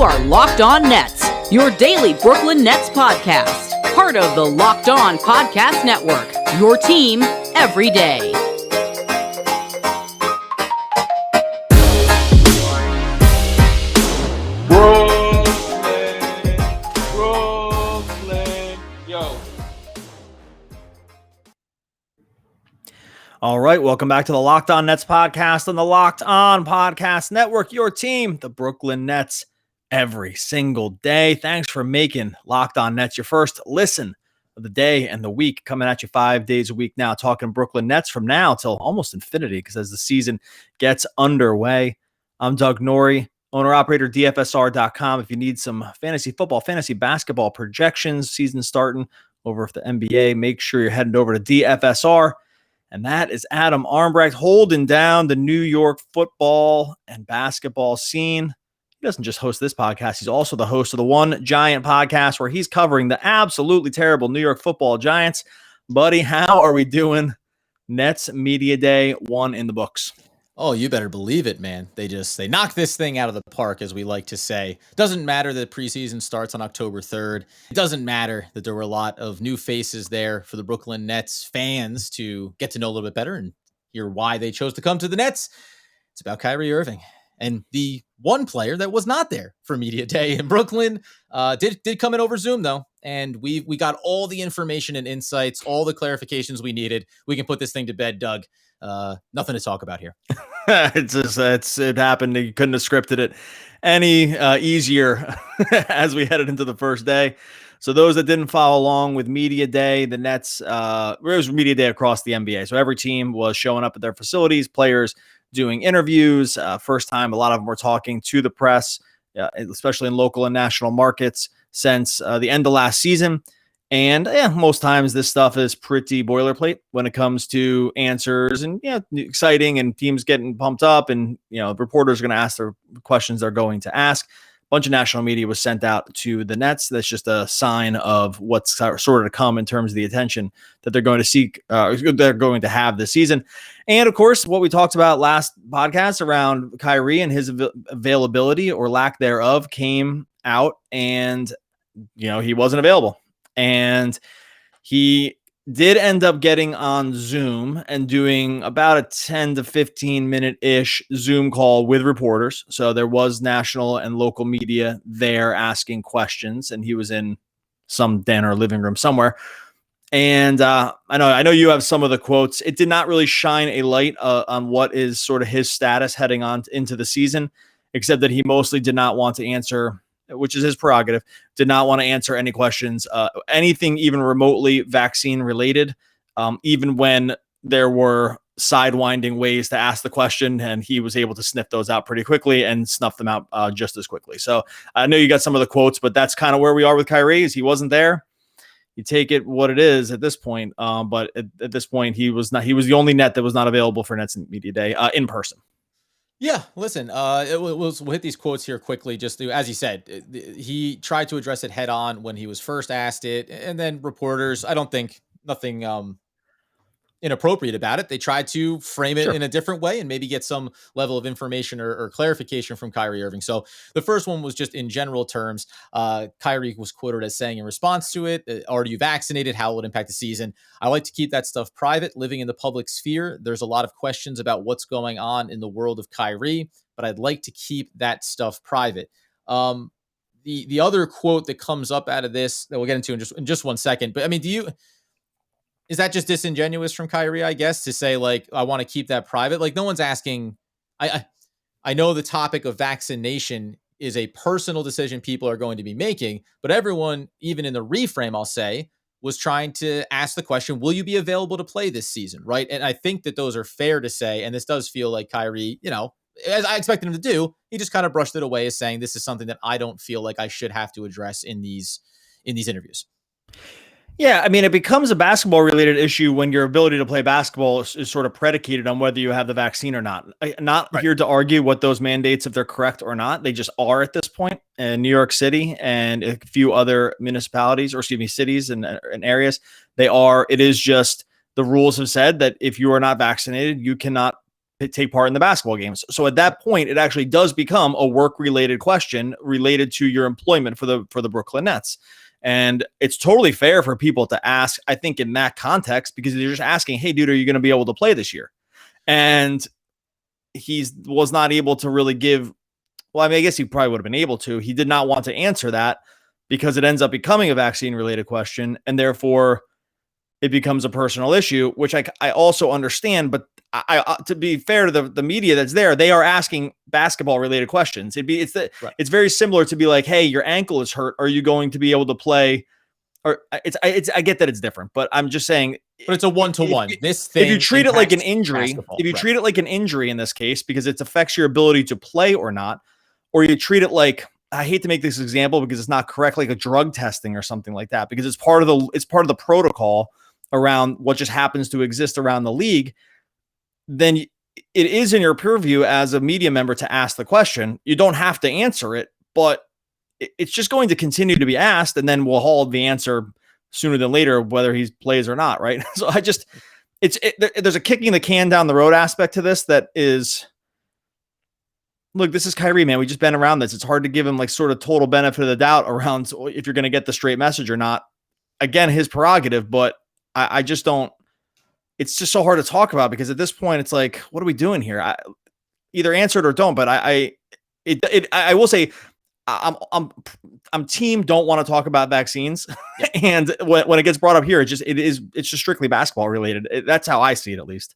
are Locked On Nets, your daily Brooklyn Nets podcast. Part of the Locked On Podcast Network, your team every day. Brooklyn, yo. All right, welcome back to the Locked On Nets podcast on the Locked On Podcast Network, your team, the Brooklyn Nets, every single day. Thanks for making Locked On Nets your first listen of the day and the week, coming at you 5 days a week now, talking Brooklyn Nets from now till almost infinity, because as the season gets underway, I'm Doug Norrie, owner-operator, DFSR.com. If you need some fantasy football, fantasy basketball projections, season starting over at the NBA, make sure you're heading over to DFSR. And that is Adam Armbrecht holding down the New York football and basketball scene. He doesn't just host this podcast. He's also the host of the One Giant podcast, where he's covering the absolutely terrible New York football Giants. Buddy, how are we doing? Nets Media Day 1 in the books. Oh, you better believe it, man. They knocked this thing out of the park, as we like to say. Doesn't matter that preseason starts on October 3rd. It doesn't matter that there were a lot of new faces there for the Brooklyn Nets fans to get to know a little bit better and hear why they chose to come to the Nets. It's about Kyrie Irving and the one player that was not there for Media Day in Brooklyn. Did come in over Zoom, though, and we got all the information and insights, all the clarifications we needed. We can put this thing to bed, Doug. Nothing to talk about here. It happened. You couldn't have scripted it any easier as we headed into the first day. So those that didn't follow along with Media Day, the Nets, it was Media Day across the NBA. So every team was showing up at their facilities, players doing interviews. First time, a lot of them were talking to the press, especially in local and national markets since the end of last season. And most times this stuff is pretty boilerplate when it comes to answers and exciting and teams getting pumped up and reporters are going to ask their questions they're going to ask. A bunch of national media was sent out to the Nets. That's just a sign of what's sort of to come in terms of the attention that they're going to seek, they're going to have this season. And of course, what we talked about last podcast around Kyrie and his availability or lack thereof came out, and he wasn't available. And he did end up getting on Zoom and doing about a 10 to 15 minute-ish Zoom call with reporters. So there was national and local media there asking questions, and he was in some den or living room somewhere. And I know you have some of the quotes. It did not really shine a light on what is sort of his status heading on into the season, except that he mostly did not want to answer, which is his prerogative, did not want to answer any questions, anything even remotely vaccine related, even when there were sidewinding ways to ask the question, and he was able to sniff those out pretty quickly and snuff them out just as quickly. So I know you got some of the quotes, but that's kind of where we are with Kyrie. Is he wasn't there. You take it what it is at this point. But at this point, he was the only Net that was not available for Nets Media Day in person. Yeah, listen, we'll hit these quotes here quickly. Just to, as you said, he tried to address it head on when he was first asked it. And then reporters, I don't think nothing inappropriate about it. They tried to frame it in a different way and maybe get some level of information or clarification from Kyrie Irving. So the first one was just in general terms. Kyrie was quoted as saying in response to it, "Are you vaccinated? How will it impact the season? I like to keep that stuff private. Living in the public sphere, there's a lot of questions about what's going on in the world of Kyrie, but I'd like to keep that stuff private." The other quote that comes up out of this that we'll get into in just 1 second, but I mean, is that just disingenuous from Kyrie, I guess, to say, like, I want to keep that private? Like, no one's asking. I know the topic of vaccination is a personal decision people are going to be making, but everyone, even in the reframe, I'll say, was trying to ask the question, will you be available to play this season, right? And I think that those are fair to say, and this does feel like Kyrie, as I expected him to do, he just kind of brushed it away as saying, this is something that I don't feel like I should have to address in these interviews. Yeah, I mean, it becomes a basketball-related issue when your ability to play basketball is sort of predicated on whether you have the vaccine or not. Not right. Here to argue what those mandates, if they're correct or not. They just are at this point. In New York City and a few other municipalities, or cities and areas, they are. It is just the rules have said that if you are not vaccinated, you cannot take part in the basketball games. So at that point, it actually does become a work-related question related to your employment for the Brooklyn Nets. And it's totally fair for people to ask, I think, in that context, because they're just asking, hey, dude, are you going to be able to play this year? And he was not able to really give, well, I mean, I guess he probably would have been able to. He did not want to answer that because it ends up becoming a vaccine-related question, and therefore it becomes a personal issue, which I also understand. But I to be fair to the media that's there, they are asking basketball related questions. It's very similar to be like, hey, your ankle is hurt. Are you going to be able to play? Or I get that it's different, but I'm just saying. But it's a one-to-one. If you treat it like an injury, treat it like an injury in this case, because it affects your ability to play or not, or you treat it like, I hate to make this example because it's not correct, like a drug testing or something like that, because it's part of the protocol around what just happens to exist around the league, then it is in your purview as a media member to ask the question. You don't have to answer it, but it's just going to continue to be asked, and then we'll hold the answer sooner than later, whether he plays or not, right? So there's a kicking the can down the road aspect to this that is, look, this is Kyrie, man. We just been around this. It's hard to give him like sort of total benefit of the doubt around if you're going to get the straight message or not. Again, his prerogative, but I just don't. It's just so hard to talk about because at this point, it's like, what are we doing here? Either answer it or don't. But I will say, I'm team don't want to talk about vaccines, and when it gets brought up here, it's just strictly basketball related. That's how I see it, at least.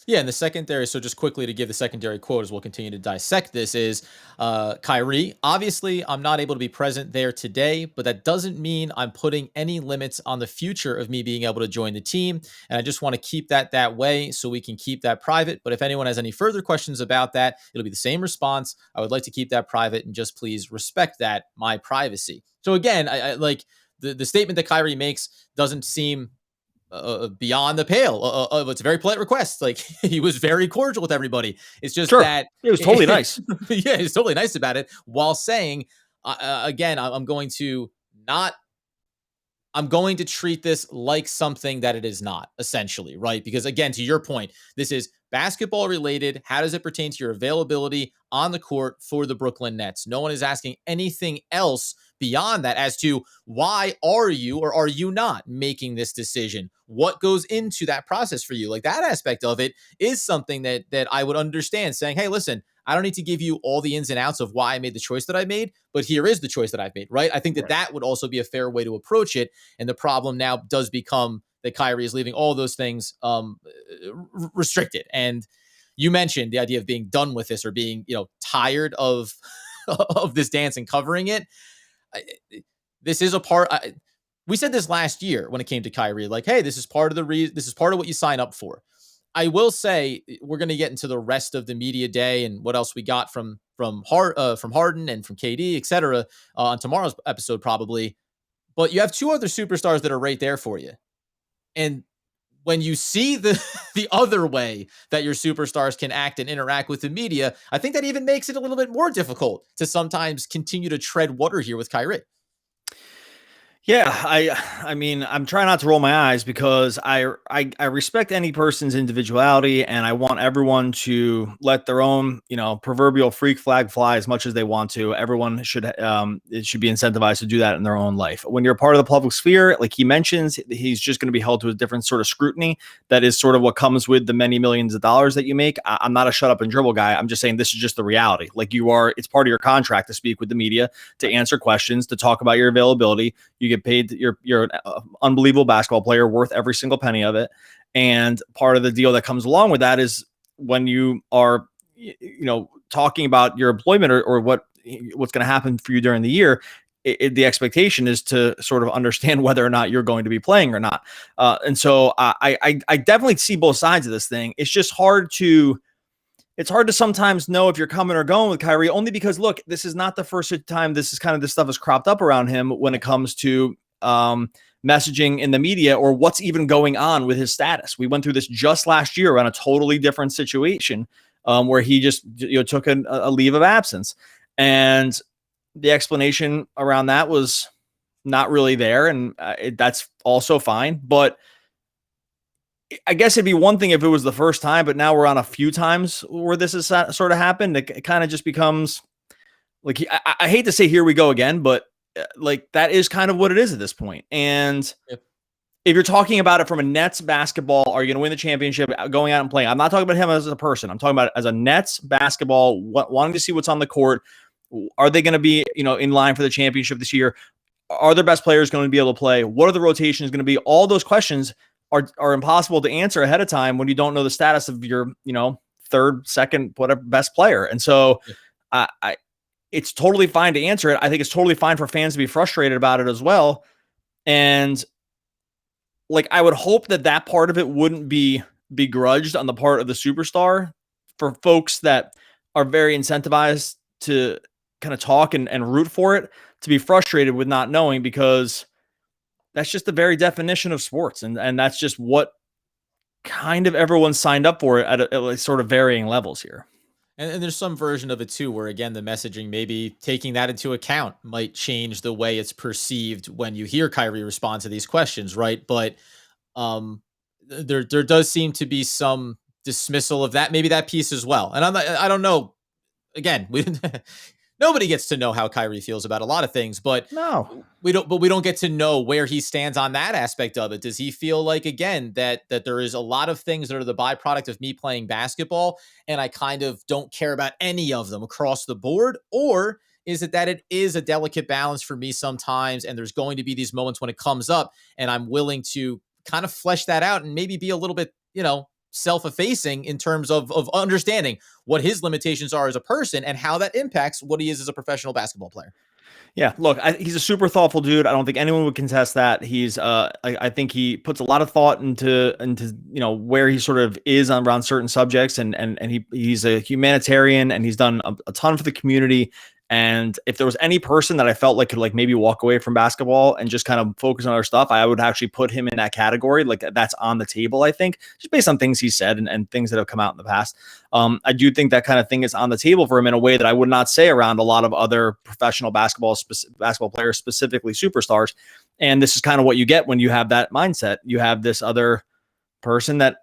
Yeah, and the secondary, so just quickly to give the secondary quote as we'll continue to dissect this is, Kyrie, obviously I'm not able to be present there today, but that doesn't mean I'm putting any limits on the future of me being able to join the team. And I just want to keep that way so we can keep that private. But if anyone has any further questions about that, it'll be the same response. I would like to keep that private and just please respect that, my privacy. So again, I like the statement that Kyrie makes doesn't seem beyond the pale. It's a very polite request. Like, he was very cordial with everybody. It's just that it was totally nice. Yeah, he's totally nice about it, while saying, again, I'm going to treat this like something that it is not, essentially, right? Because again, to your point, this is basketball related. How does it pertain to your availability on the court for the Brooklyn Nets? No one is asking anything else beyond that as to why are you or are you not making this decision? What goes into that process for you? Like, that aspect of it is something that I would understand, saying, hey, listen, I don't need to give you all the ins and outs of why I made the choice that I made, but here is the choice that I've made, right? I think that would also be a fair way to approach it. And the problem now does become that Kyrie is leaving all those things restricted. And you mentioned the idea of being done with this, or being, tired of of this dance and covering it. This is a part. We said this last year when it came to Kyrie, like, hey, this is part of this is part of what you sign up for. I will say, we're going to get into the rest of the media day and what else we got from Harden and from KD, etc. On tomorrow's episode, probably. But you have two other superstars that are right there for you. And when you see the other way that your superstars can act and interact with the media, I think that even makes it a little bit more difficult to sometimes continue to tread water here with Kyrie. Yeah, I mean, I'm trying not to roll my eyes because I respect any person's individuality, and I want everyone to let their own, proverbial freak flag fly as much as they want to. Everyone should be incentivized to do that in their own life. When you're part of the public sphere, like he mentions, he's just going to be held to a different sort of scrutiny. That is sort of what comes with the many millions of dollars that you make. I'm not a shut up and dribble guy. I'm just saying this is just the reality. Like, it's part of your contract to speak with the media, to answer questions, to talk about your availability. You get paid. You're an unbelievable basketball player, worth every single penny of it. And part of the deal that comes along with that is when you are, talking about your employment or what's going to happen for you during the year, the expectation is to sort of understand whether or not you're going to be playing or not. And so I definitely see both sides of this thing. It's just hard to sometimes know if you're coming or going with Kyrie, only because, look, this is not the first time this stuff has cropped up around him when it comes to messaging in the media or what's even going on with his status. We went through this just last year on a totally different situation where he just took a leave of absence. And the explanation around that was not really there. And that's also fine. But I guess it'd be one thing if it was the first time, but now we're on a few times where this has sort of happened. It kind of just becomes like, I hate to say here we go again, but like that is kind of what it is at this point. And Yep. if you're talking about it from a Nets basketball, are you going to win the championship going out and playing? I'm not talking about him as a person. I'm talking about it as a Nets basketball, wanting to see what's on the court. Are they going to be, in line for the championship this year? Are their best players going to be able to play? What are the rotations going to be? All those questions are impossible to answer ahead of time when you don't know the status of your, third, second, whatever best player. And so it's totally fine to answer it. I think it's totally fine for fans to be frustrated about it as well. And like, I would hope that part of it wouldn't be begrudged on the part of the superstar for folks that are very incentivized to kind of talk and root for it, to be frustrated with not knowing, because that's just the very definition of sports. And that's just what kind of everyone signed up for it at sort of varying levels here. And there's some version of it too, where again, the messaging, maybe taking that into account, might change the way it's perceived when you hear Kyrie respond to these questions, right? But there does seem to be some dismissal of that, maybe that piece as well. And I don't know. Again, nobody gets to know how Kyrie feels about a lot of things, but No. we don't get to know where he stands on that aspect of it. Does he feel like, again, that there is a lot of things that are the byproduct of me playing basketball, and I kind of don't care about any of them across the board? Or is it that it is a delicate balance for me sometimes, and there's going to be these moments when it comes up, and I'm willing to kind of flesh that out and maybe be a little bit, self-effacing in terms of understanding what his limitations are as a person and how that impacts what he is as a professional basketball player. Yeah, look, he's a super thoughtful dude. I don't think anyone would contest that. He's, I think he puts a lot of thought into where he sort of is around certain subjects, and he's a humanitarian, and he's done a ton for the community. And if there was any person that I felt like could like maybe walk away from basketball and just kind of focus on other stuff, I would actually put him in that category. Like, that's on the table, I think, just based on things he said and things that have come out in the past. I do think that kind of thing is on the table for him in a way that I would not say around a lot of other professional basketball players, specifically superstars. And this is kind of what you get when you have that mindset. You have this other person that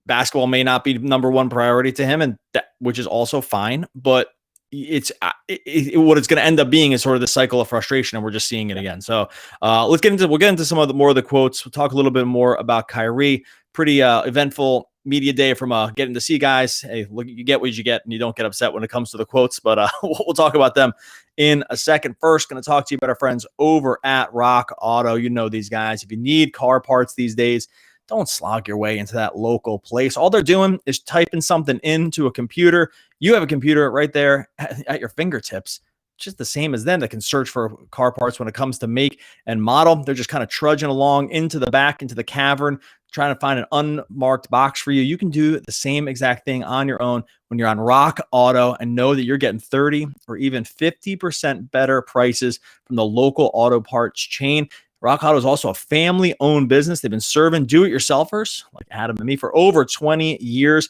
basketball may not be number one priority to him, and which is also fine, but what it's going to end up being is sort of the cycle of frustration, and we're just seeing it again. So we'll get into some of the more of the quotes. We'll talk a little bit more about Kyrie. Pretty eventful media day from getting to see guys. Hey, look, you get what you get, and you don't get upset when it comes to the quotes, but we'll talk about them in a second. First, going to talk to you about our friends over at Rock Auto. You know these guys. If you need car parts these days, don't slog your way into that local place. All they're doing is typing something into a computer. You have a computer right there at your fingertips, just the same as them, that can search for car parts when it comes to make and model. They're just kind of trudging along into the back, into the cavern, trying to find an unmarked box for you. You can do the same exact thing on your own when you're on Rock Auto, and know that you're getting 30 or even 50% better prices from the local auto parts chain. Rock Auto is also a family-owned business. They've been serving do-it-yourselfers like Adam and me for over 20 years.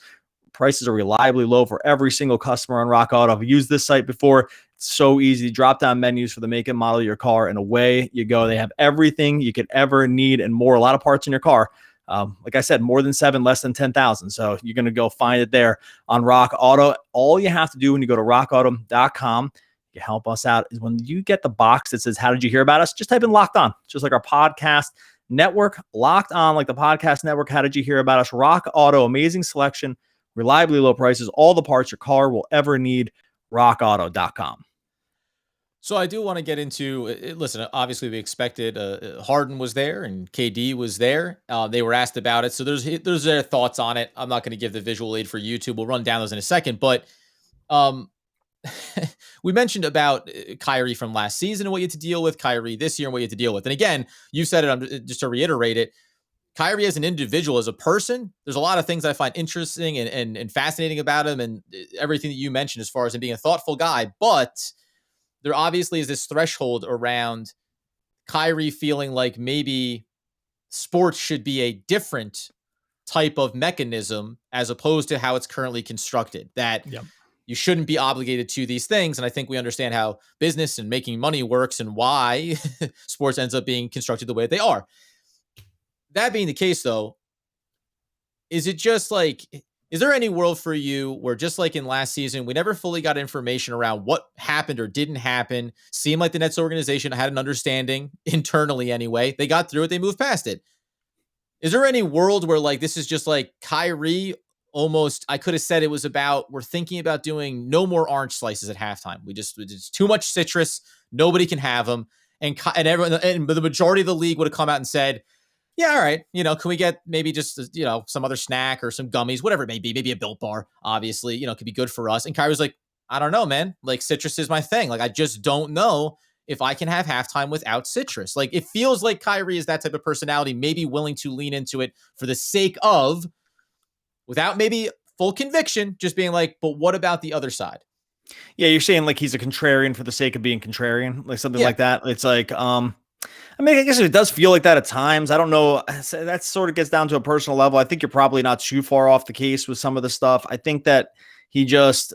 Prices are reliably low for every single customer on Rock Auto. I've used this site before. It's so easy. Drop down menus for the make and model of your car, and away you go. They have everything you could ever need and more. A lot of parts in your car. Like I said, more than 7, less than 10,000. So you're going to go find it there on Rock Auto. All you have to do when you go to rockauto.com, you help us out, is when you get the box that says, "How did you hear about us?" Just type in Locked On, just like our podcast network. Locked On, like the podcast network. How did you hear about us? Rock Auto, amazing selection, reliably low prices, all the parts your car will ever need. rockauto.com. So I do want to get into listen, obviously we expected Harden was there and KD was there. They were asked about it. So there's their thoughts on it. I'm not going to give the visual aid for YouTube. We'll run down those in a second. But we mentioned about Kyrie from last season and what you had to deal with, Kyrie this year and what you had to deal with. And again, you said it, just to reiterate it, Kyrie as an individual, as a person, there's a lot of things I find interesting and fascinating about him, and everything that you mentioned as far as him being a thoughtful guy. But there obviously is this threshold around Kyrie feeling like maybe sports should be a different type of mechanism as opposed to how it's currently constructed, that you shouldn't be obligated to these things. And I think we understand how business and making money works and why sports ends up being constructed the way they are. That being the case, though, is it just like, is there any world for you where just like in last season, we never fully got information around what happened or didn't happen? Seemed like the Nets organization had an understanding internally anyway. They got through it. They moved past it. Is there any world where like this is just like Kyrie almost, I could have said it was about, we're thinking about doing no more orange slices at halftime. It's too much citrus. Nobody can have them. And everyone, and the majority of the league would have come out and said, yeah, all right, can we get maybe just, some other snack or some gummies, whatever it may be, maybe a Built Bar, obviously, could be good for us. And Kyrie was like, I don't know, man. Like citrus is my thing. Like, I just don't know if I can have halftime without citrus. Like, it feels like Kyrie is that type of personality, maybe willing to lean into it for the sake of, without maybe full conviction, just being like, but what about the other side? Yeah, you're saying like he's a contrarian for the sake of being contrarian, like something like that. It's like, I mean, I guess it does feel like that at times. I don't know. That sort of gets down to a personal level. I think you're probably not too far off the case with some of the stuff. I think that he just,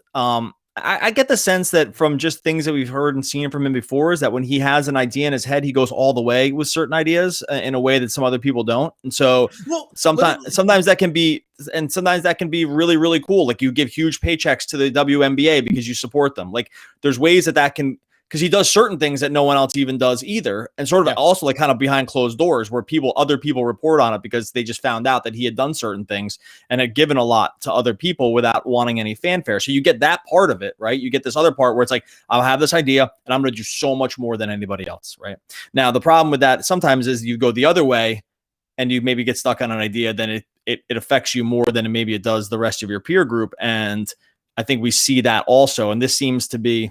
I get the sense that from just things that we've heard and seen from him before is that when he has an idea in his head, he goes all the way with certain ideas in a way that some other people don't. And so sometimes that can be, and sometimes that can be really, really cool. Like you give huge paychecks to the WNBA because you support them. Like there's ways that can, because he does certain things that no one else even does either. And sort of also like kind of behind closed doors where other people report on it because they just found out that he had done certain things and had given a lot to other people without wanting any fanfare. So you get that part of it, right? You get this other part where it's like, I'll have this idea and I'm going to do so much more than anybody else, right? Now, the problem with that sometimes is you go the other way and you maybe get stuck on an idea, then it affects you more than maybe it does the rest of your peer group. And I think we see that also. And this seems to be,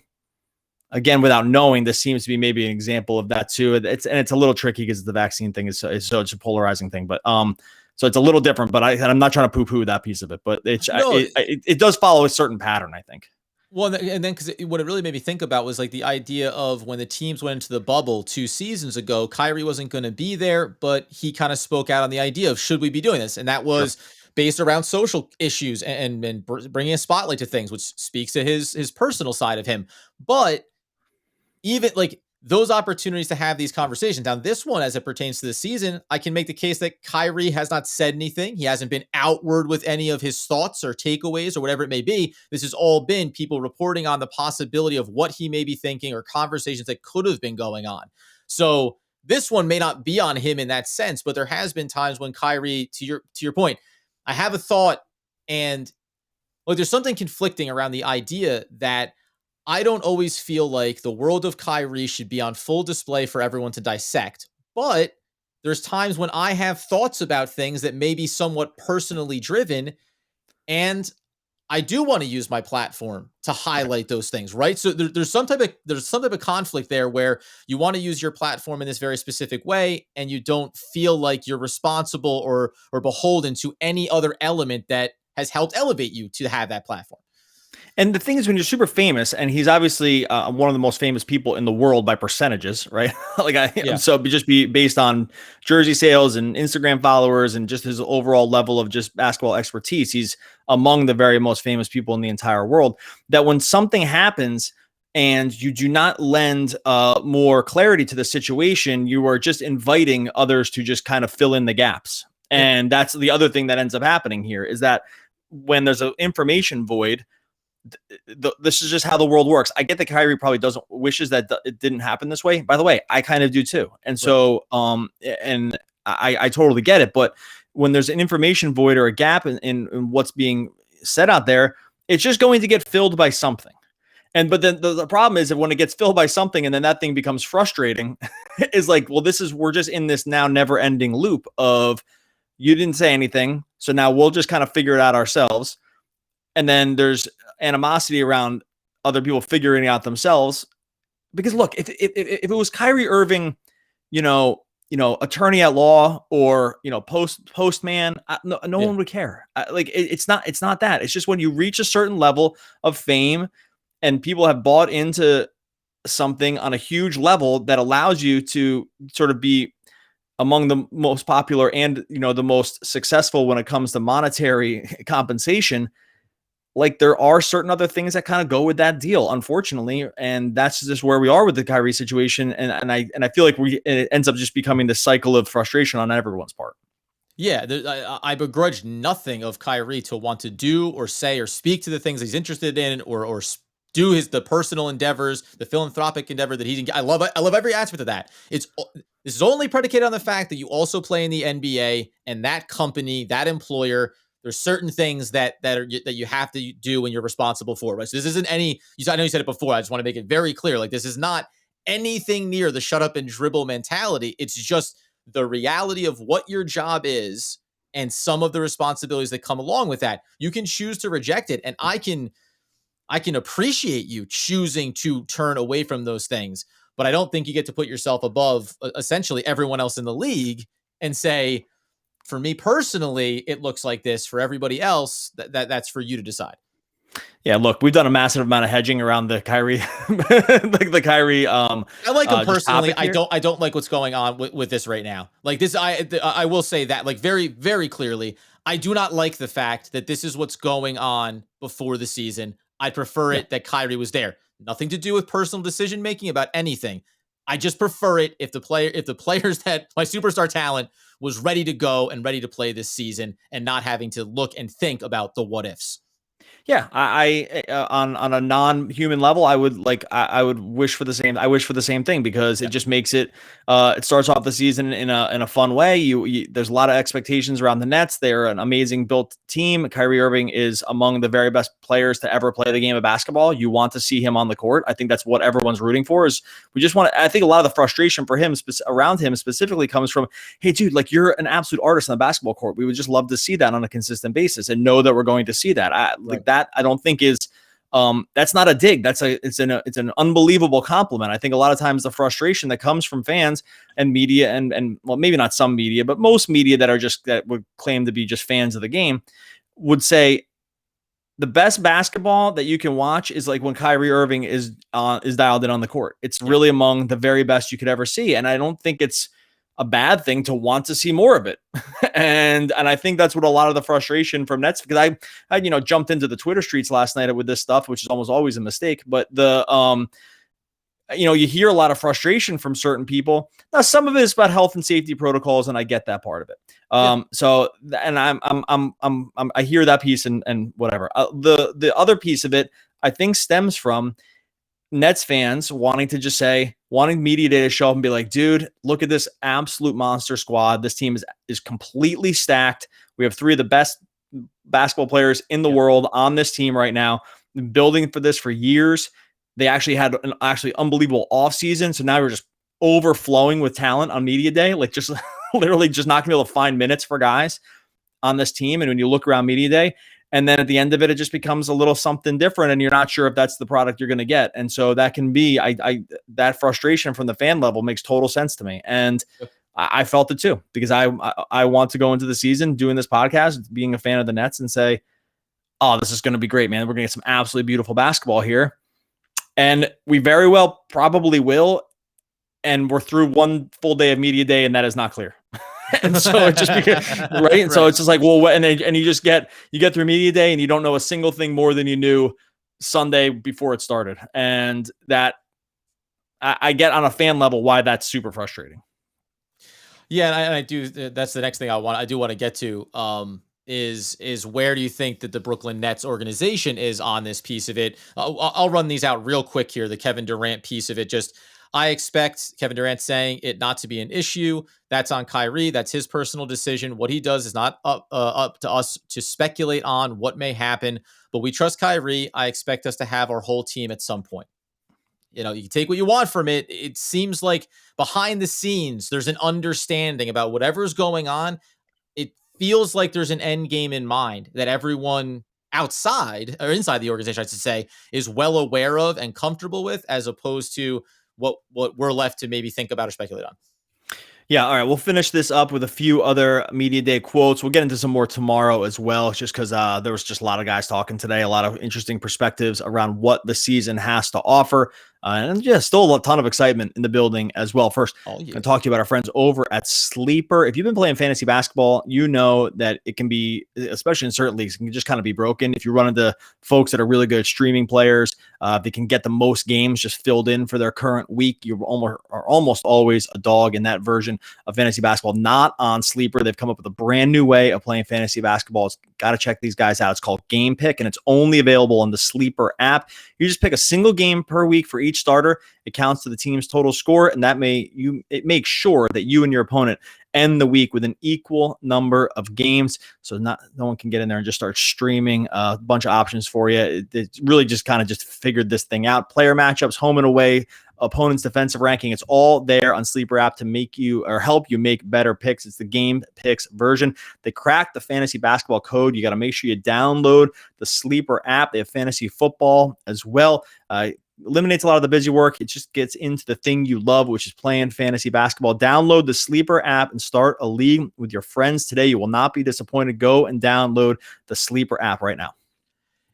again, without knowing, this seems to be maybe an example of that too. It's a little tricky because the vaccine thing is such a polarizing thing, but so it's a little different. But I'm not trying to poo-poo that piece of it, but it does follow a certain pattern, I think. Well, and then because what it really made me think about was like the idea of when the teams went into the bubble 2 seasons ago, Kyrie wasn't going to be there, but he kind of spoke out on the idea of should we be doing this, and that was based around social issues and bringing a spotlight to things, which speaks to his personal side of him, but even like those opportunities to have these conversations. Now, this one, as it pertains to the season, I can make the case that Kyrie has not said anything. He hasn't been outward with any of his thoughts or takeaways or whatever it may be. This has all been people reporting on the possibility of what he may be thinking or conversations that could have been going on. So this one may not be on him in that sense, but there has been times when Kyrie, to your point, I have a thought and look, there's something conflicting around the idea that I don't always feel like the world of Kyrie should be on full display for everyone to dissect, but there's times when I have thoughts about things that may be somewhat personally driven, and I do want to use my platform to highlight those things, right? So there's some type of conflict there where you want to use your platform in this very specific way, and you don't feel like you're responsible or beholden to any other element that has helped elevate you to have that platform. And the thing is, when you're super famous, and he's obviously one of the most famous people in the world by percentages, right? So just be based on jersey sales and Instagram followers and just his overall level of just basketball expertise. He's among the very most famous people in the entire world. That when something happens and you do not lend more clarity to the situation, you are just inviting others to just kind of fill in the gaps. And that's the other thing that ends up happening here is that when there's an information void, this is just how the world works. I get that Kyrie probably wishes that it didn't happen this way. By the way, I kind of do too. And so, and I totally get it. But when there's an information void or a gap in what's being said out there, it's just going to get filled by something. But then the problem is that when it gets filled by something and then that thing becomes frustrating, is like, well, we're just in this now never ending loop of you didn't say anything. So now we'll just kind of figure it out ourselves. And then there's animosity around other people figuring it out themselves. Because look, if it was Kyrie Irving, attorney at law or, postman, no one would care. It's not that. It's just when you reach a certain level of fame and people have bought into something on a huge level that allows you to sort of be among the most popular and, the most successful when it comes to monetary compensation. Like there are certain other things that kind of go with that deal, unfortunately. And that's just where we are with the Kyrie situation. And I feel like it ends up just becoming the cycle of frustration on everyone's part. Yeah, I begrudge nothing of Kyrie to want to do or say or speak to the things he's interested in, or do the personal endeavors, the philanthropic endeavor that he's. I love every aspect of that. This is only predicated on the fact that you also play in the NBA, and that company, that employer. There's certain things that you have to do and you're responsible for, right? So this isn't any. I know you said it before. I just want to make it very clear. Like, this is not anything near the shut up and dribble mentality. It's just the reality of what your job is and some of the responsibilities that come along with that. You can choose to reject it, and I can appreciate you choosing to turn away from those things, but I don't think you get to put yourself above essentially everyone else in the league and say, for me personally, it looks like this. For everybody else, that's for you to decide. Yeah, look, we've done a massive amount of hedging around the Kyrie, like the Kyrie. I like him personally. I don't like what's going on with this right now. Like this, I will say that, like, very, very clearly, I do not like the fact that this is what's going on before the season. I'd prefer it that Kyrie was there. Nothing to do with personal decision making about anything. I just prefer it if the players that my superstar talent was ready to go and ready to play this season, and not having to look and think about the what ifs. Yeah, I on a non-human level, I would wish for the same. I wish for the same thing, because it just makes it. It starts off the season in a fun way. There's a lot of expectations around the Nets. They're an amazing built team. Kyrie Irving is among the very best players to ever play the game of basketball. You want to see him on the court. I think that's what everyone's rooting for. Is we just want. I think a lot of the frustration for him around him specifically comes from, hey, dude, like, you're an absolute artist on the basketball court. We would just love to see that on a consistent basis and know that we're going to see that. Like that. I don't think is that's not a dig. It's an unbelievable compliment. I think a lot of times the frustration that comes from fans and media and well, maybe not some media, but most media that would claim to be just fans of the game would say the best basketball that you can watch is like when Kyrie Irving is dialed in on the court. It's really among the very best you could ever see. And I don't think it's a bad thing to want to see more of it. and I think that's what a lot of the frustration from Nets, because I jumped into the Twitter streets last night with this stuff, which is almost always a mistake, but you hear a lot of frustration from certain people. Now, some of it is about health and safety protocols, and I get that part of it. So, and I hear that piece and whatever. The other piece of it, I think, stems from Nets fans wanting media day to show up and be like, dude, look at this absolute monster squad. This team is completely stacked. We have three of the best basketball players in the world on this team right now. Been building for this for years. They actually had an unbelievable offseason. So now we're just overflowing with talent on media day, like just literally just not gonna be able to find minutes for guys on this team. And when you look around media day, and then at the end of it, it just becomes a little something different, and you're not sure if that's the product you're going to get. And so that can be, that frustration from the fan level makes total sense to me. And I felt it too, because I want to go into the season doing this podcast, being a fan of the Nets, and say, oh, this is going to be great, man. We're going to get some absolutely beautiful basketball here. And we very well probably will. And we're through one full day of media day, and that is not clear. And so it just right. And so it's just like, well, and you get through media day and you don't know a single thing more than you knew Sunday before it started. And that I get on a fan level why that's super frustrating. Yeah. And I do. That's the next thing I do want to get to, is where do you think that the Brooklyn Nets organization is on this piece of it? I'll run these out real quick here. The Kevin Durant piece of it, I expect Kevin Durant saying it not to be an issue. That's on Kyrie. That's his personal decision. What he does is not up to us to speculate on what may happen, but we trust Kyrie. I expect us to have our whole team at some point. You can take what you want from it. It seems like behind the scenes, there's an understanding about whatever's going on. It feels like there's an end game in mind that everyone outside or inside the organization, I should say, is well aware of and comfortable with, as opposed to what we're left to maybe think about or speculate on. Yeah, all right. We'll finish this up with a few other media day quotes. We'll get into some more tomorrow as well, just because there was just a lot of guys talking today, a lot of interesting perspectives around what the season has to offer. And yeah, still a ton of excitement in the building as well. First, Oh, I'm yeah. going to talk to you about our friends over at Sleeper. If you've been playing fantasy basketball, you know that it can be, especially in certain leagues, it can just kind of be broken. If you run into folks that are really good at streaming players, they can get the most games just filled in for their current week. You are almost always a dog in that version of fantasy basketball. Not on Sleeper. They've come up with a brand new way of playing fantasy basketball. It's got to check these guys out. It's called Game Pick, and it's only available on the Sleeper app. You just pick a single game per week for each starter. It counts to the team's total score, and it makes sure that you and your opponent end the week with an equal number of games. So no one can get in there and just start streaming a bunch of options for you. It really just kind of just figured this thing out. Player matchups, home and away, opponent's defensive ranking. It's all there on Sleeper app to make you or help you make better picks. It's the Game Picks version. They cracked the fantasy basketball code. You got to make sure you download the Sleeper app. They have fantasy football as well. Eliminates a lot of the busy work. It just gets into the thing you love, which is playing fantasy basketball. Download the Sleeper app and start a league with your friends today. You will not be disappointed. Go and download the Sleeper app right now.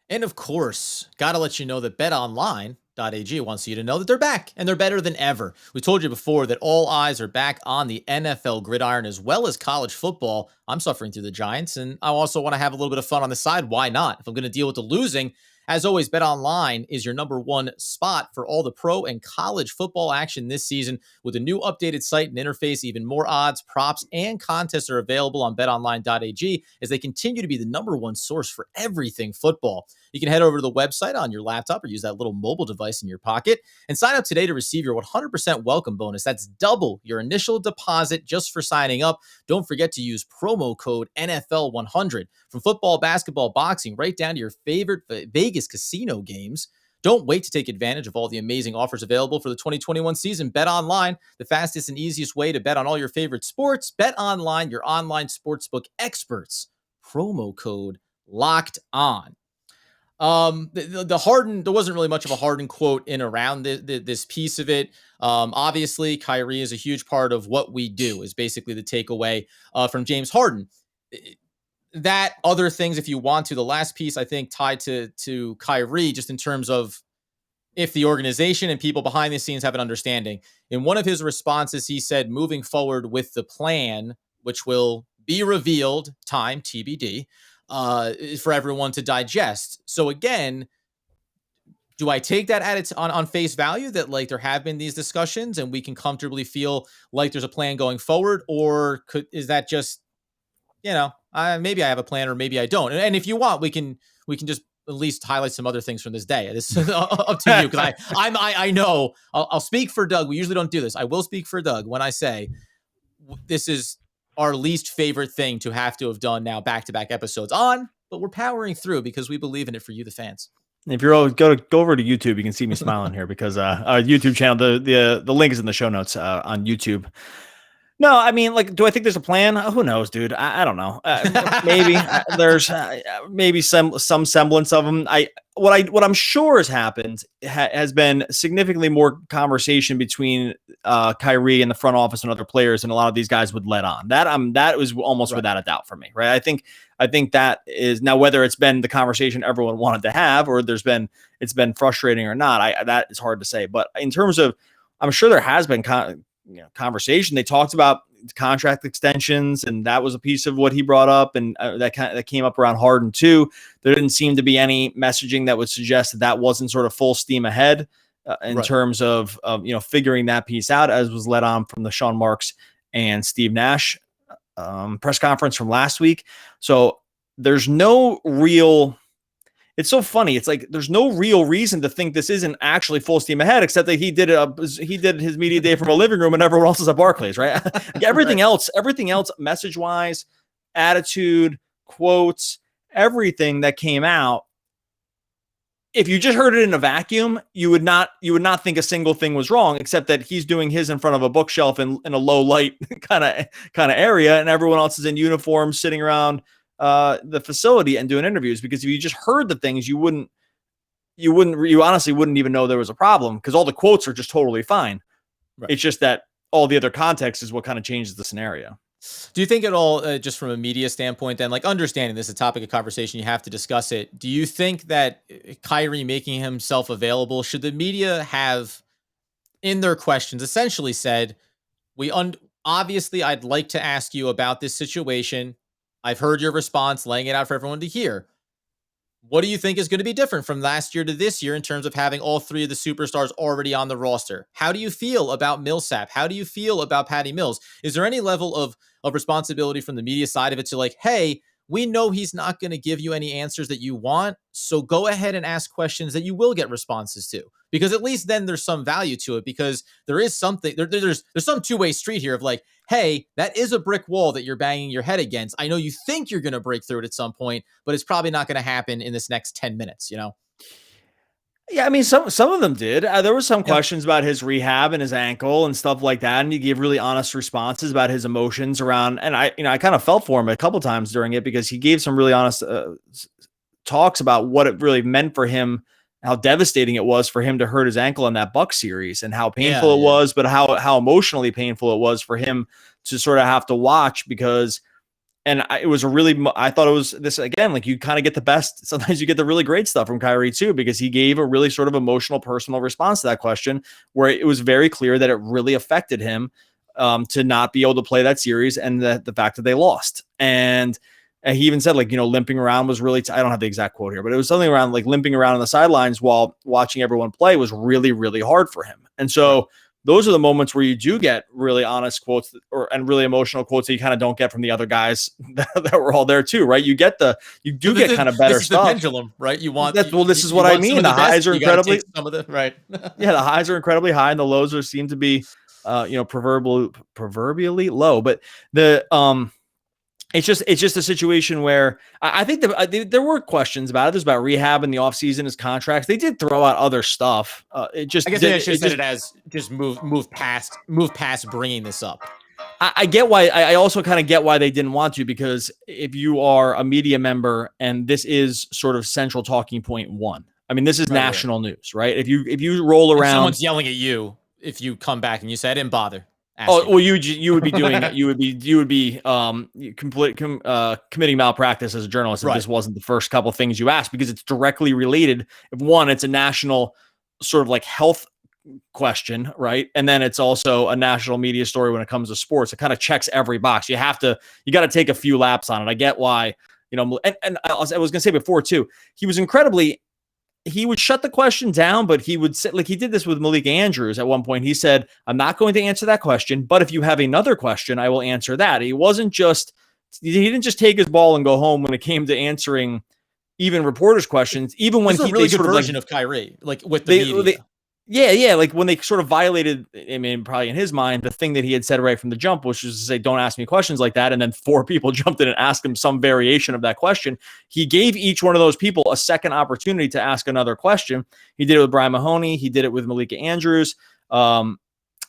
And of course, got to let you know that BetOnline.ag wants you to know that they're back and they're better than ever. We told you before that all eyes are back on the NFL gridiron as well as college football. I'm suffering through the Giants, and I also want to have a little bit of fun on the side. Why not? If I'm going to deal with the losing, as always, BetOnline is your number one spot for all the pro and college football action this season. With a new updated site and interface, even more odds, props, and contests are available on betonline.ag as they continue to be the number one source for everything football. You can head over to the website on your laptop or use that little mobile device in your pocket and sign up today to receive your 100% welcome bonus. That's double your initial deposit just for signing up. Don't forget to use promo code NFL100. From football, basketball, boxing, right down to your favorite Vegas casino games. Don't wait to take advantage of all the amazing offers available for the 2021 season. Bet online, the fastest and easiest way to bet on all your favorite sports. Bet online, your online sportsbook experts. Promo code locked on. The Harden, there wasn't really much of a Harden quote in around this piece of it. Obviously, Kyrie is a huge part of what we do, is basically the takeaway from James Harden. That other things, if you want to, the last piece I think tied to Kyrie, just in terms of if the organization and people behind the scenes have an understanding. In one of his responses, he said, moving forward with the plan, which will be revealed, time TBD, for everyone to digest. So again, do I take that at its on face value that like there have been these discussions and we can comfortably feel like there's a plan going forward, or is that just, maybe I have a plan or maybe I don't. And if you want, we can just at least highlight some other things from this day. This is up to you, because I know I'll speak for Doug. We usually don't do this. I will speak for Doug when I say this is our least favorite thing to have done now back-to-back episodes on, but we're powering through because we believe in it for you, the fans. If you're go over to YouTube, you can see me smiling here because our YouTube channel, the link is in the show notes on YouTube. No, I mean, like, do I think there's a plan? Who knows, dude? I don't know. Maybe there's maybe some semblance of them. What I'm sure has happened has been significantly more conversation between Kyrie and the front office and other players than a lot of these guys would let on. That was almost without a doubt for me, right? I think that is now, whether it's been the conversation everyone wanted to have or it's been frustrating or not. That is hard to say. But in terms of, I'm sure there has been conversation. They talked about contract extensions, and that was a piece of what he brought up, and that came up around Harden too. There didn't seem to be any messaging that would suggest that wasn't sort of full steam ahead in terms of figuring that piece out, as was led on from the Sean Marks and Steve Nash press conference from last week. So there's no real. It's so funny. It's like there's no real reason to think this isn't actually full steam ahead, except that he did his media day from a living room and everyone else is at Barclays, right? Like everything else, message wise, attitude, quotes, everything that came out. If you just heard it in a vacuum, you would not think a single thing was wrong, except that he's doing his in front of a bookshelf in a low light kind of area, and everyone else is in uniform sitting around the facility and doing interviews. Because if you just heard the things, you honestly wouldn't even know there was a problem, because all the quotes are just totally fine. Right. It's just that all the other context is what kind of changes the scenario. Do you think at all, just from a media standpoint, then, like, understanding this is a topic of conversation, you have to discuss it. Do you think that Kyrie making himself available, should the media have in their questions essentially said, we obviously I'd like to ask you about this situation. I've heard your response, laying it out for everyone to hear. What do you think is going to be different from last year to this year in terms of having all three of the superstars already on the roster? How do you feel about Millsap? How do you feel about Patty Mills? Is there any level of responsibility from the media side of it to, like, hey, we know he's not going to give you any answers that you want, so go ahead and ask questions that you will get responses to? Because at least then there's some value to it, because there is something there's some two-way street here of, like, hey, that is a brick wall that you're banging your head against. I know you think you're going to break through it at some point, but it's probably not going to happen in this next 10 minutes, you know? Yeah, I mean, some of them did. There were some Yeah. questions about his rehab and his ankle and stuff like that, and he gave really honest responses about his emotions around. And I kind of felt for him a couple times during it, because he gave some really honest talks about what it really meant for him, how devastating it was for him to hurt his ankle in that Buck series, and how painful it was, but how emotionally painful it was for him to sort of have to watch, because. And it was a really, I thought it was this again, like, you kind of get the best. Sometimes you get the really great stuff from Kyrie too, because he gave a really sort of emotional, personal response to that question, where it was very clear that it really affected him to not be able to play that series, and the fact that they lost. And he even said, like, limping around was really, I don't have the exact quote here, but it was something around, like, limping around on the sidelines while watching everyone play was really, really hard for him. And so, those are the moments where you do get really honest quotes and really emotional quotes that you kind of don't get from the other guys that were all there too, right? You get kind of better stuff. The pendulum, right? You want this is what I mean. The highs are incredibly some of the right. Yeah, the highs are incredibly high, and the lows seem to be proverbially low. But it's just a situation where I think there were questions about it. There's about rehab in the offseason, his contracts. They did throw out other stuff. I guess I should have said it as just move past bringing this up. I get why. I also kind of get why they didn't want to, because if you are a media member and this is sort of central talking point one, I mean, this is national news, right? If you roll around, someone's yelling at you if you come back and you say I didn't bother. Oh, well, you would be doing you would be committing malpractice as a journalist if this wasn't the first couple of things you asked, because it's directly related. If one, it's a national sort of like health question, right? And then it's also a national media story when it comes to sports. It kind of checks every box. You got to take a few laps on it. I get why, and I was going to say before too, he would shut the question down, but he would say, like he did this with Malik Andrews at one point. He said, I'm not going to answer that question, but if you have another question, I will answer that. He didn't just take his ball and go home when it came to answering even reporters' questions, even when he a really good version of Kyrie, like with the media. Yeah. Like when they sort of violated, I mean, probably in his mind, the thing that he had said right from the jump, which was to say, don't ask me questions like that. And then 4 people jumped in and asked him some variation of that question. He gave each one of those people a second opportunity to ask another question. He did it with Brian Mahoney. He did it with Malika Andrews. Brian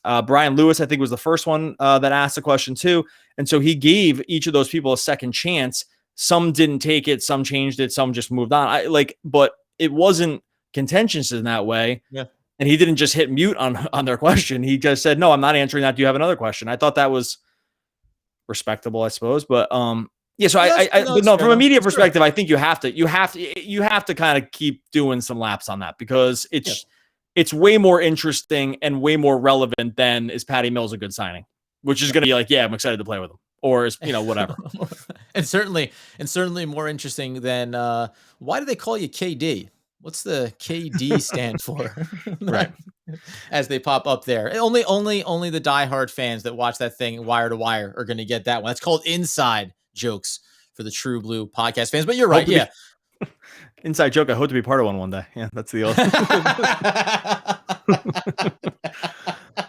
Lewis, I think, was the first one that asked the question too. And so he gave each of those people a second chance. Some didn't take it. Some changed it. Some just moved on. But it wasn't contentious in that way. Yeah. And he didn't just hit mute on their question. He just said, no, I'm not answering that. Do you have another question? I thought that was respectable, I suppose. But yeah, so but from a media perspective, I think you have to kind of keep doing some laps on that, because it's way more interesting and way more relevant than, is Patty Mills a good signing? Which is going to be like, yeah, I'm excited to play with him. Or is, whatever. and certainly more interesting than why do they call you KD? What's the KD stand for? Right. As they pop up there. Only the diehard fans that watch that thing wire to wire are going to get that one. That's called inside jokes for the True Blue podcast fans. But you're right. Yeah. Inside joke. I hope to be part of one day. Yeah, that's the old.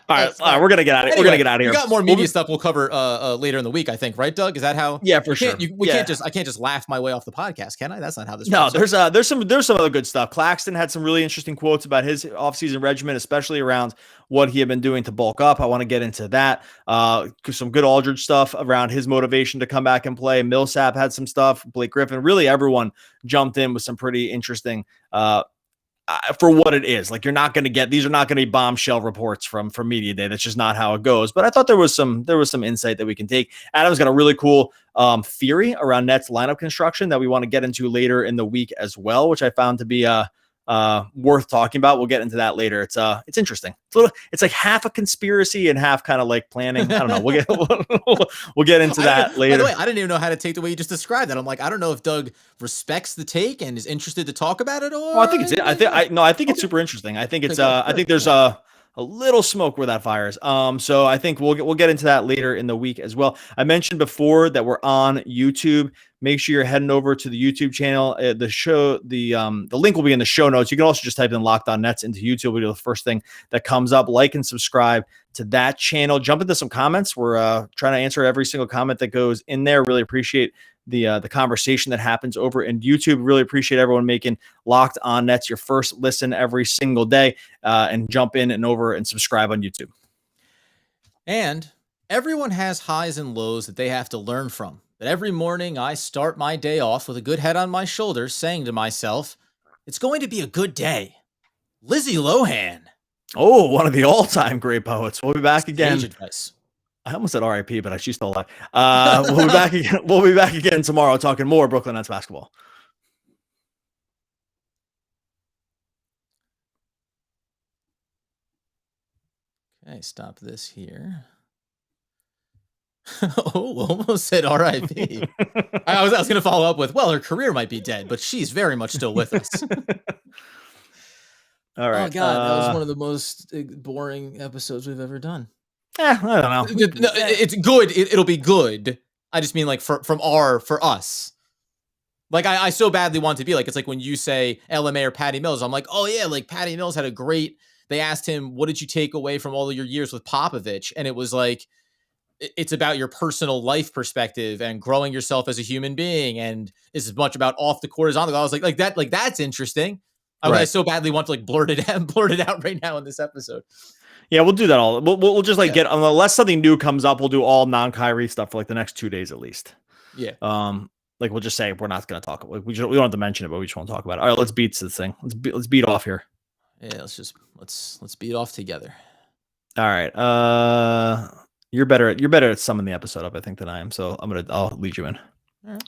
All right, we're gonna get out of here. We're gonna get out of here. We got more media stuff we'll cover later in the week, I think, right, Doug? Is that how? Yeah, for sure. I can't just laugh my way off the podcast, can I? That's not how this works. No, there's some other good stuff. Claxton had some really interesting quotes about his offseason regimen, especially around what he had been doing to bulk up. I want to get into that. Some good Aldridge stuff around his motivation to come back and play. Millsap had some stuff. Blake Griffin, really everyone jumped in with some pretty interesting for what it is. Like, you're not going to get, these are not going to be bombshell reports from media day. That's just not how it goes. But I thought there was some insight that we can take. Adam's got a really cool theory around Nets lineup construction that we want to get into later in the week as well, which I found to be worth talking about. We'll get into that later. It's interesting. It's like half a conspiracy and half kind of like planning. I don't know. We'll get into that later. By the way, I didn't even know how to take the way you just described that. I'm like, I don't know if Doug respects the take and is interested to talk about it, or I think it's super interesting. I think there's a little smoke where that fires. So I think we'll get into that later in the week as well. I mentioned before that we're on YouTube. Make sure you're heading over to the YouTube channel. The link will be in the show notes. You can also just type in Locked On Nets into YouTube. It'll be the first thing that comes up. Like and subscribe to that channel. Jump into some comments. We're trying to answer every single comment that goes in there. Really appreciate the conversation that happens over in YouTube. Really appreciate everyone making Locked On Nets your first listen every single day, and jump in and over and subscribe on YouTube. And everyone has highs and lows that they have to learn from. But every morning I start my day off with a good head on my shoulders, saying to myself, it's going to be a good day. Lizzie Lohan. Oh, one of the all-time great poets. We'll be back again. Sage advice. I almost said R.I.P., but she's still alive. We'll be back again. We'll be back again tomorrow talking more Brooklyn Nets basketball. Okay, stop this here. Oh, almost said R.I.P. I was going to follow up with, well, her career might be dead, but she's very much still with us. All right. Oh, God, that was one of the most boring episodes we've ever done. I don't know. No, it's good. It'll be good. I just mean like for us. Like I so badly want to be like, it's like when you say LMA or Patty Mills, I'm like, oh yeah, like Patty Mills had they asked him, what did you take away from all of your years with Popovich? And it was like, it's about your personal life perspective and growing yourself as a human being. And it's as much about off the court as on the court. I was like that's interesting. Right. I so badly want to like blurt it out right now in this episode. Yeah, we'll do that all. We'll just like get, unless something new comes up, we'll do all non-Kyrie stuff for like the next 2 days at least. Yeah. Like we'll just say we're not going to talk. Like we don't have to mention it, but we just won't talk about it. All right, let's beat this thing. Let's beat off here. Yeah, let's beat off together. All right. You're better at summing the episode up, I think, than I am. So I'll lead you in. All right.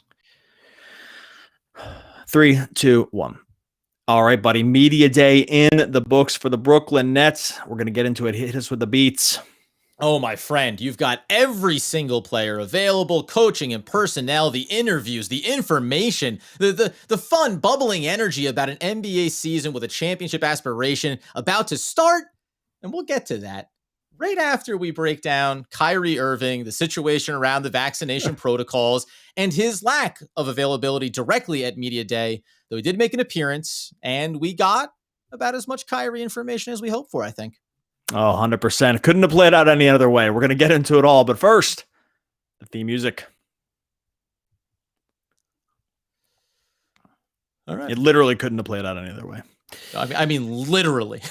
3, 2, 1. All right, buddy. Media day in the books for the Brooklyn Nets. We're going to get into it. Hit us with the beats. Oh, my friend, you've got every single player available, coaching and personnel, the interviews, the information, the fun, bubbling energy about an NBA season with a championship aspiration about to start. And we'll get to that right after we break down Kyrie Irving, the situation around the vaccination protocols, and his lack of availability directly at Media Day, though he did make an appearance, and we got about as much Kyrie information as we hoped for, I think. Oh, 100%. Couldn't have played out any other way. We're going to get into it all, but first, the theme music. All right. It literally couldn't have played out any other way. I mean literally.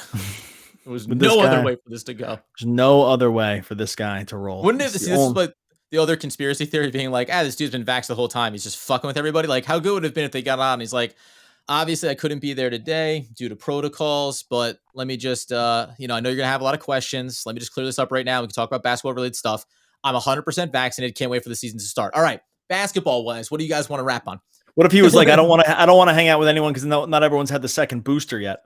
There was no other way for this to go. There's no other way for this guy to roll. Wouldn't it? This is like the other conspiracy theory being like, this dude's been vaxxed the whole time. He's just fucking with everybody. Like, how good would it have been if they got on? He's like, obviously, I couldn't be there today due to protocols, but let me just, I know you're going to have a lot of questions. Let me just clear this up right now. We can talk about basketball-related stuff. I'm 100% vaccinated. Can't wait for the season to start. All right, basketball-wise, what do you guys want to wrap on? What if he was like, I don't want to hang out with anyone because not everyone's had the second booster yet.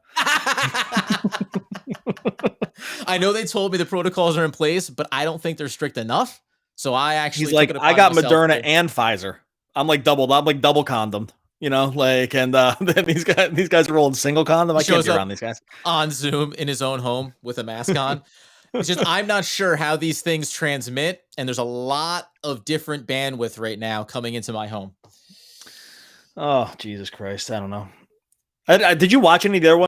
I know they told me the protocols are in place, but I don't think they're strict enough. So he's like, I got Moderna and Pfizer. I'm like double condomed, and then these guys are rolling single condom. I can't be around these guys. On Zoom in his own home with a mask on. It's just, I'm not sure how these things transmit. And there's a lot of different bandwidth right now coming into my home. Oh, Jesus Christ. I don't know. Did you watch any of the other ones?